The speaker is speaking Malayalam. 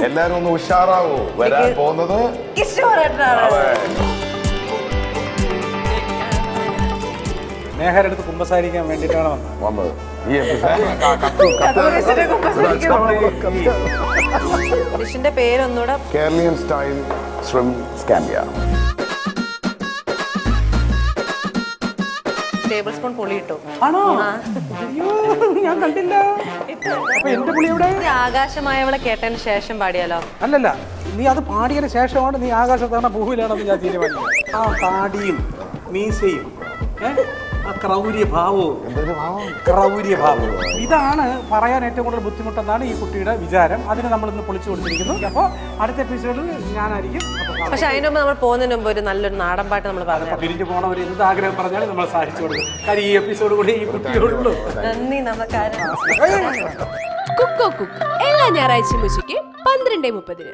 എല്ലാരും ഒന്ന് ഉഷാറാവോ. വരാൻ പോകുന്നത് നേഹയുടെ അടുത്ത് കുമ്പസാരിക്കാൻ വേണ്ടിയിട്ടാണ് വന്നത്. ഡിഷിന്റെ പേരൊന്നുകൂടെ കേരളീയൻ സ്റ്റൈൽ ശ്രിം സ്കാമ്പിയ. ടേബിൾ സ്പൂൺ പുളി ഇട്ടു. ആണോ? ഞാൻ കണ്ടില്ല. അപ്പൊ എന്റെ പുളി എവിടെ? ആകാശമായവളെ കേട്ടതിന് ശേഷം പാടിയാലോ? അല്ലല്ല, നീ അത് പാടിയതിന് ശേഷമാണ് നീ ആകാശത്താണ് ഭൂമിയിലാണെന്ന് ഞാൻ തീരുമാനിക്കുന്നത്. ആ താടിയും മീസയും ആ ക്രൗര്യഭാവവും ഇതാണ് പറയാൻ ഏറ്റവും കൂടുതൽ ബുദ്ധിമുട്ടെന്നാണ് ഈ കുട്ടിയുടെ വിചാരം. അതിന് നമ്മൾ ഇന്ന് പൊളിച്ചു കൊടുത്തിരിക്കുന്നു. അപ്പോൾ അടുത്ത എപ്പിസോഡിൽ ഞാനായിരിക്കും. പക്ഷെ അതിന് മുമ്പ് നമ്മൾ പോകുന്നതിന് മുമ്പ് ഒരു നല്ലൊരു നാടൻ പാട്ട് നമ്മൾ പറഞ്ഞു. പിരിഞ്ഞു പോണവർ എന്ത് ആഗ്രഹം പറഞ്ഞാലും നമ്മൾ സാധിച്ചു കൊടുക്കും. കാര്യം ഈ എപ്പിസോഡ് കൂടി ഈ കുട്ടിയോടുള്ളൂ. നന്ദി നമസ്കാരം. കുക്കോ കുക്ക് എല്ലാ ഞായറാഴ്ചയും ഉച്ചയ്ക്ക് 12:30.